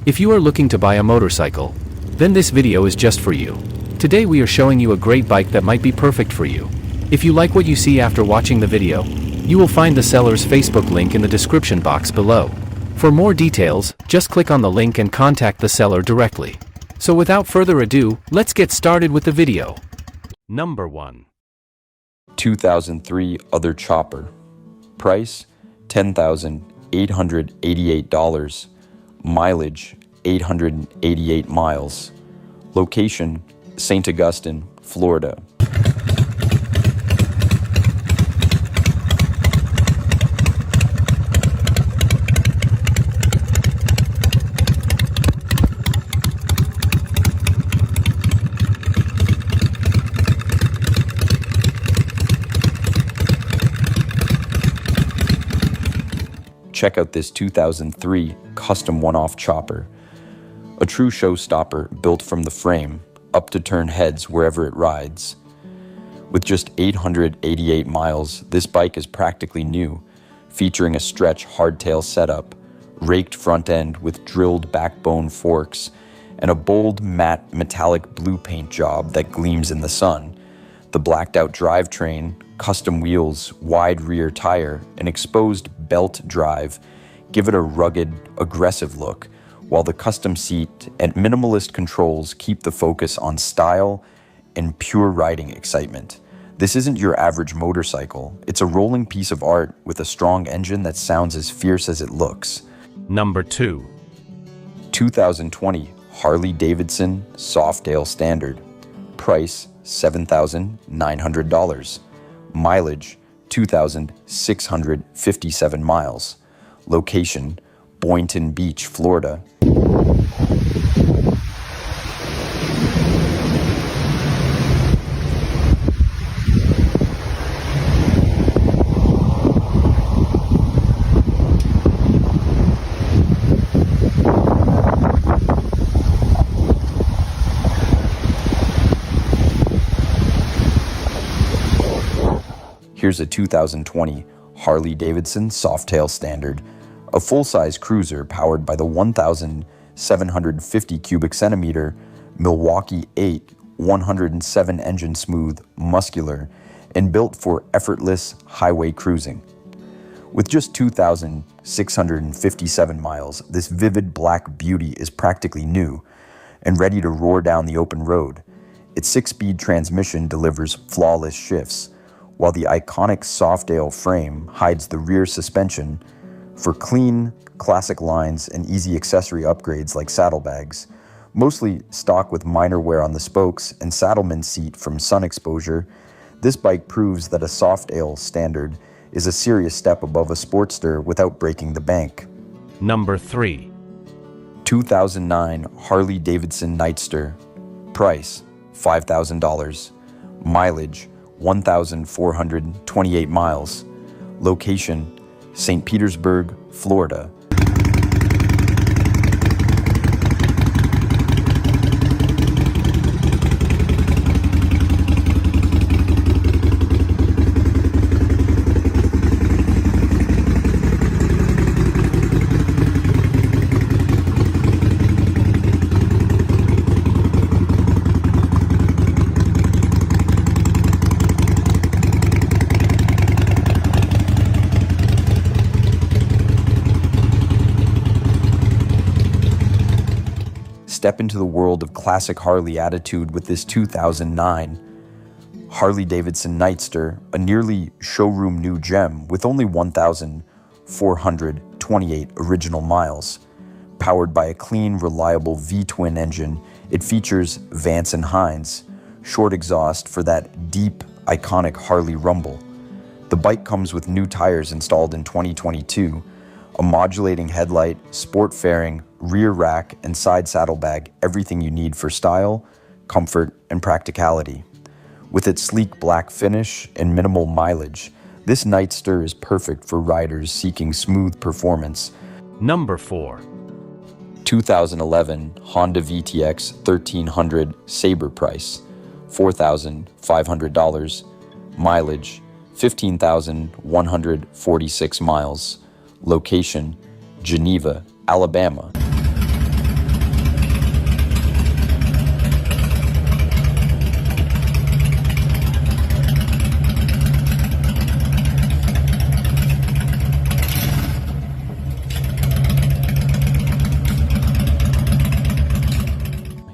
If you are looking to buy a motorcycle, then this video is just for you. Today we are showing you a great bike that might be perfect for you. If you like what you see after watching the video, you will find the seller's Facebook link in the description box below. For more details, just click on the link and contact the seller directly. So without further ado, let's get started with the video. Number 1. 2003 Other Chopper. Price $10,888. Mileage 888 miles. Location St. Augustine, Florida. Check out this 2003 custom one-off chopper. A true showstopper built from the frame up to turn heads wherever it rides. With just 888 miles, this bike is practically new, featuring a stretch hardtail setup, raked front end with drilled backbone forks, and a bold matte metallic blue paint job that gleams in the sun. The blacked out drivetrain, custom wheels, wide rear tire, and exposed belt drive give it a rugged, aggressive look, while the custom seat and minimalist controls keep the focus on style and pure riding excitement. This isn't your average motorcycle. It's a rolling piece of art with a strong engine that sounds as fierce as it looks. Number 2. 2020 Harley-Davidson Softail Standard. Price $7,900. Mileage 2,657 miles. Location Boynton Beach, Florida. Here's a 2020 Harley-Davidson Softail Standard, a full-size cruiser powered by the 1,750 cubic centimeter Milwaukee 8 107 engine smooth, muscular, and built for effortless highway cruising. With just 2,657 miles, this vivid black beauty is practically new and ready to roar down the open road. Its 6-speed transmission delivers flawless shifts, while the iconic Softail frame hides the rear suspension for clean, classic lines and easy accessory upgrades like saddlebags. Mostly stock with minor wear on the spokes and saddleman seat from sun exposure, this bike proves that a Softail Standard is a serious step above a Sportster without breaking the bank. Number 3. 2009 Harley-Davidson Nightster. Price $5,000. Mileage 1,428 miles. Location St. Petersburg, Florida. Step into the world of classic Harley attitude with this 2009 Harley-Davidson Nightster, a nearly showroom new gem with only 1,428 original miles. Powered by a clean, reliable V-twin engine, it features Vance and Hines, short exhaust for that deep, iconic Harley rumble. The bike comes with new tires installed in 2022, a modulating headlight, sport fairing, rear rack, and side saddlebag, everything you need for style, comfort, and practicality. With its sleek black finish and minimal mileage, this Nightster is perfect for riders seeking smooth performance. Number 4. 2011 Honda VTX 1300 Sabre. Price $4,500. Mileage 15,146 miles. Location Geneva, Alabama.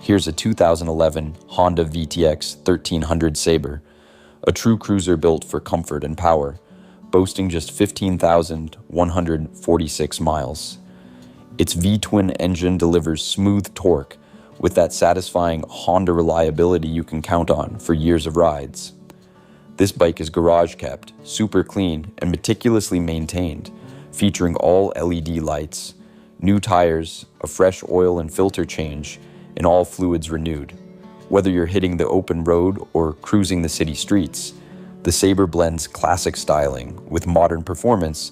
Here's a 2011 Honda VTX 1300 Sabre, a true cruiser built for comfort and power, boasting just 15,146 miles. Its V-twin engine delivers smooth torque with that satisfying Honda reliability you can count on for years of rides. This bike is garage kept, super clean, and meticulously maintained, featuring all LED lights, new tires, a fresh oil and filter change, and all fluids renewed. Whether you're hitting the open road or cruising the city streets, the Sabre blends classic styling with modern performance,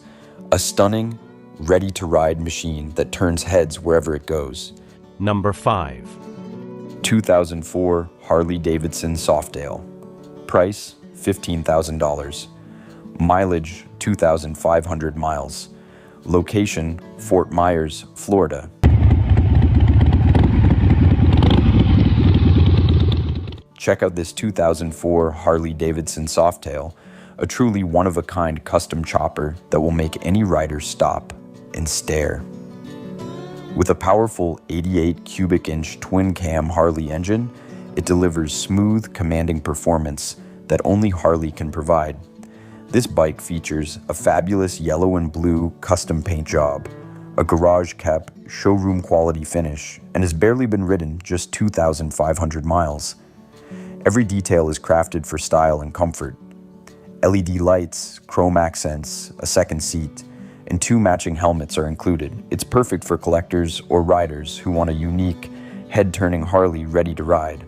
a stunning, ready-to-ride machine that turns heads wherever it goes. Number 5. 2004 Harley-Davidson Softail. Price, $15,000. Mileage, 2,500 miles. Location, Fort Myers, Florida. Check out this 2004 Harley-Davidson Softail, a truly one-of-a-kind custom chopper that will make any rider stop and stare. With a powerful 88 cubic inch twin-cam Harley engine, it delivers smooth, commanding performance that only Harley can provide. This bike features a fabulous yellow and blue custom paint job, a garage-kept, showroom-quality finish, and has barely been ridden just 2,500 miles. Every detail is crafted for style and comfort. LED lights, chrome accents, a second seat, and 2 matching helmets are included. It's perfect for collectors or riders who want a unique, head-turning Harley ready to ride.